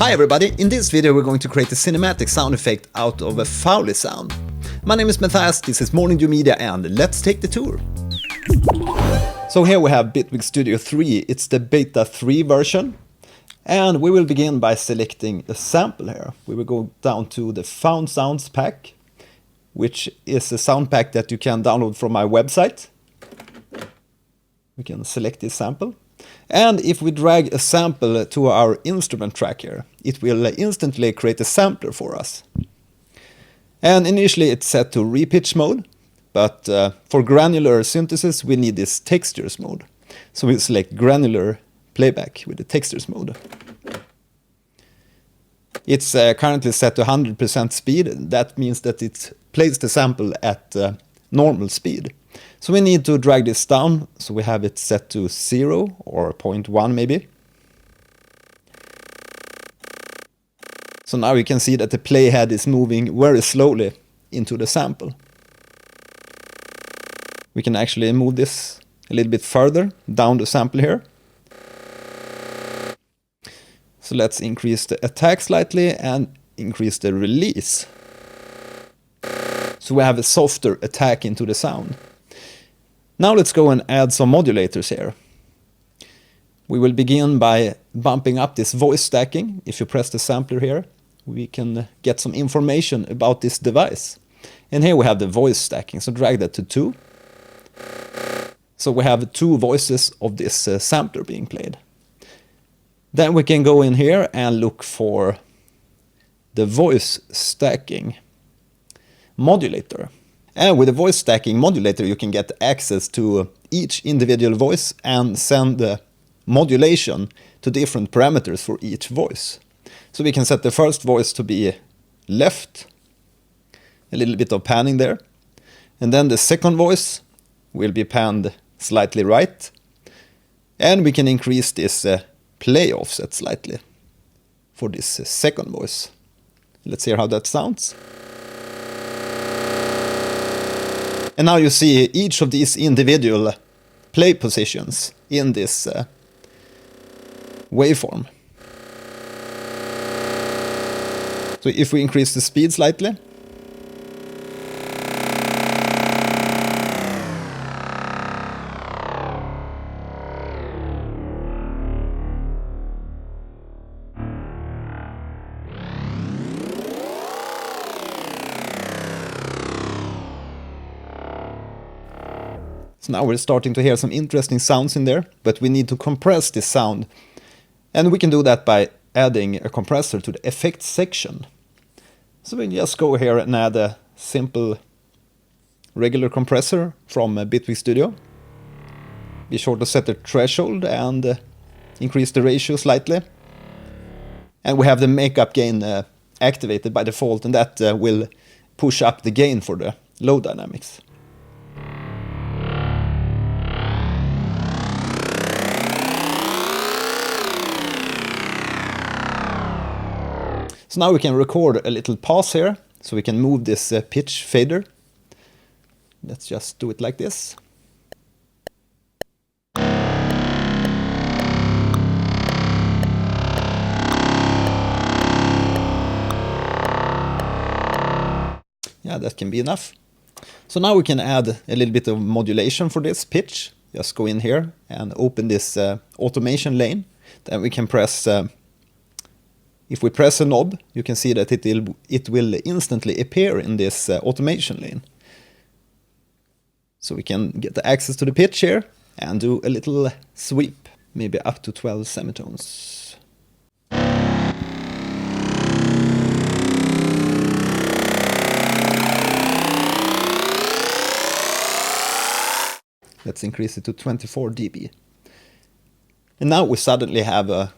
Hi everybody, in this video we're going to create a cinematic sound effect out of a Foley sound. My name is Matthias, this is Morning Dew Media and let's take the tour. So here we have Bitwig Studio 3, it's the beta 3 version. And we will begin by selecting a sample here. We will go down to the Found Sounds pack, which is a sound pack that you can download from my website. We can select this sample. And if we drag a sample to our instrument track here, it will instantly create a sampler for us. And initially it's set to repitch mode, but for granular synthesis we need this textures mode. So we select granular playback with the textures mode. It's currently set to 100% speed. That means that it plays the sample at normal speed. So we need to drag this down, so we have it set to 0 or 0.1 maybe. So now you can see that the playhead is moving very slowly into the sample. We can actually move this a little bit further down the sample here. So let's increase the attack slightly and increase the release. So we have a softer attack into the sound. Now let's go and add some modulators here. We will begin by bumping up this voice stacking. If you press the sampler here, we can get some information about this device. And here we have the voice stacking, so drag that to 2. So we have 2 voices of this sampler being played. Then we can go in here and look for the voice stacking modulator. And with the voice stacking modulator you can get access to each individual voice and send the modulation to different parameters for each voice. So we can set the first voice to be left, a little bit of panning there. And then the second voice will be panned slightly right. And we can increase this play offset slightly for this second voice. Let's hear how that sounds. And now you see each of these individual play positions in this waveform. So if we increase the speed slightly, so now we're starting to hear some interesting sounds in there, but we need to compress this sound. And we can do that by adding a compressor to the effects section. So we just go here and add a simple regular compressor from Bitwig Studio. Be sure to set the threshold and increase the ratio slightly. And we have the makeup gain activated by default, and that will push up the gain for the low dynamics. So now we can record a little pause here, so we can move this pitch fader. Let's just do it like this. Yeah, that can be enough. So now we can add a little bit of modulation for this pitch. Just go in here and open this automation lane. Then we can press... If we press a knob, you can see that it will instantly appear in this automation lane. So we can get the access to the pitch here and do a little sweep, maybe up to 12 semitones. Let's increase it to 24 dB. And now we suddenly have a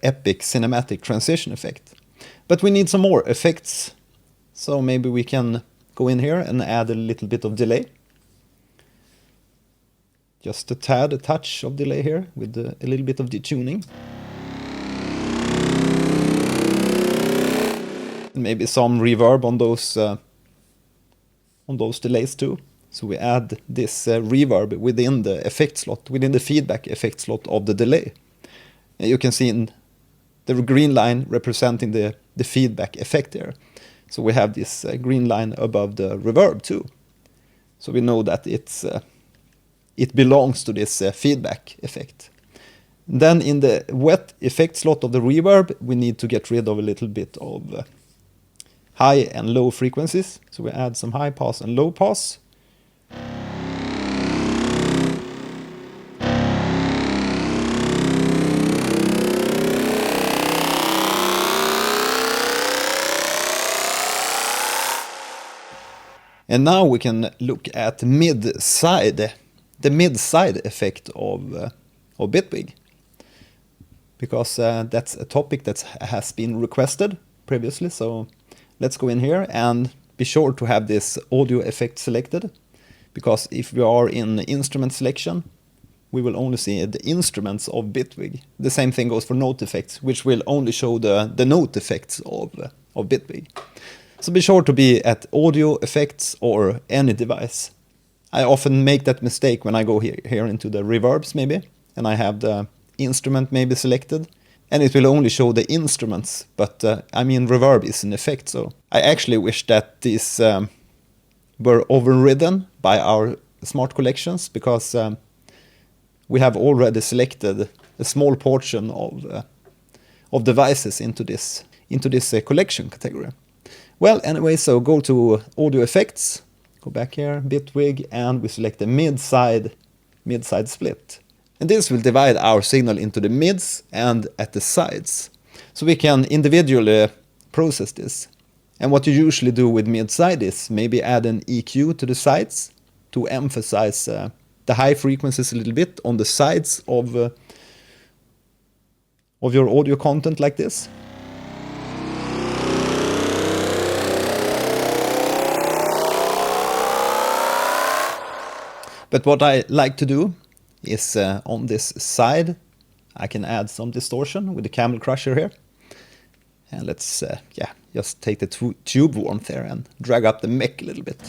epic cinematic transition effect. But we need some more effects. So maybe we can go in here and add a little bit of delay. Just a tad, a touch of delay here with a little bit of detuning. And maybe some reverb on those delays too. So we add this reverb within the effect slot, within the feedback effect slot of the delay. And you can see the green line representing the feedback effect there. So we have this green line above the reverb too. So we know that it belongs to this feedback effect. Then in the wet effect slot of the reverb, we need to get rid of a little bit of high and low frequencies. So we add some high pass and low pass. And now we can look at mid-side, the mid-side effect of Bitwig, because that's a topic that has been requested previously. So let's go in here and be sure to have this audio effect selected, because if we are in instrument selection, we will only see the instruments of Bitwig. The same thing goes for note effects, which will only show the note effects of Bitwig. So be sure to be at audio effects or any device. I often make that mistake when I go here into the reverbs maybe, and I have the instrument maybe selected, and it will only show the instruments, but I mean reverb is an effect, so I actually wish that these were overridden by our smart collections, because we have already selected a small portion of devices into this collection category. Well, anyway, so go to audio effects, go back here, Bitwig, and we select the mid-side split. And this will divide our signal into the mids and at the sides. So we can individually process this. And what you usually do with mid-side is maybe add an EQ to the sides to emphasize the high frequencies a little bit on the sides of your audio content like this. But what I like to do is on this side, I can add some distortion with the Camel Crusher here. And let's just take the tube warmth there and drag up the mech a little bit.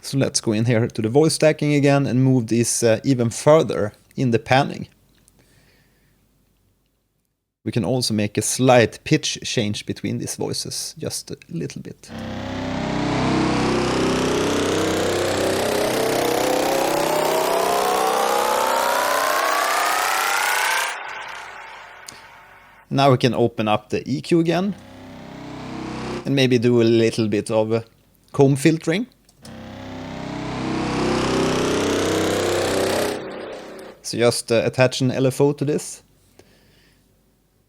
So let's go in here to the voice stacking again and move this even further in the panning. We can also make a slight pitch change between these voices, just a little bit. Now we can open up the EQ again and maybe do a little bit of comb filtering. So just attach an LFO to this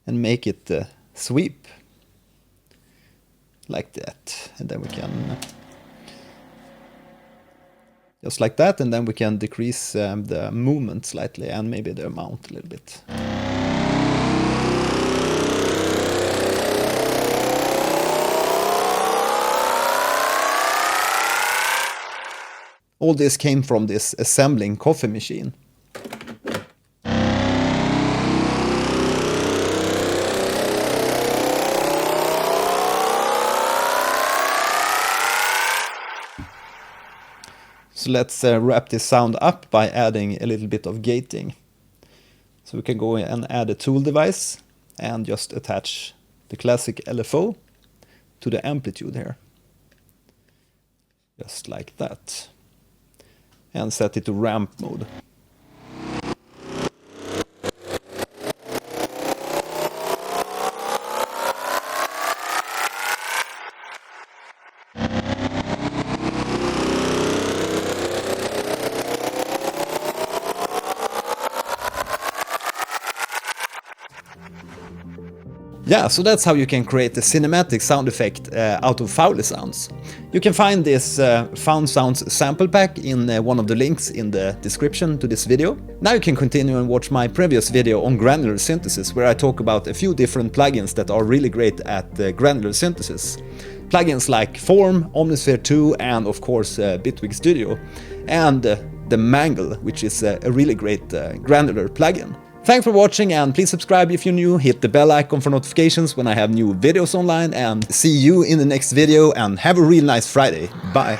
and make it sweep like that, and then we can just like that, and then we can decrease the movement slightly and maybe the amount a little bit. All this came from this assembling coffee machine. So let's wrap this sound up by adding a little bit of gating. So we can go and add a tool device and just attach the classic LFO to the amplitude here. Just like that. And set it to ramp mode. Yeah, so that's how you can create a cinematic sound effect out of Fowley sounds. You can find this Found Sounds sample pack in one of the links in the description to this video. Now you can continue and watch my previous video on granular synthesis, where I talk about a few different plugins that are really great at granular synthesis. Plugins like Form, Omnisphere 2, and of course Bitwig Studio, and the Mangle, which is a really great granular plugin. Thanks for watching, and please subscribe if you're new, hit the bell icon for notifications when I have new videos online, and see you in the next video, and have a real nice Friday. Bye!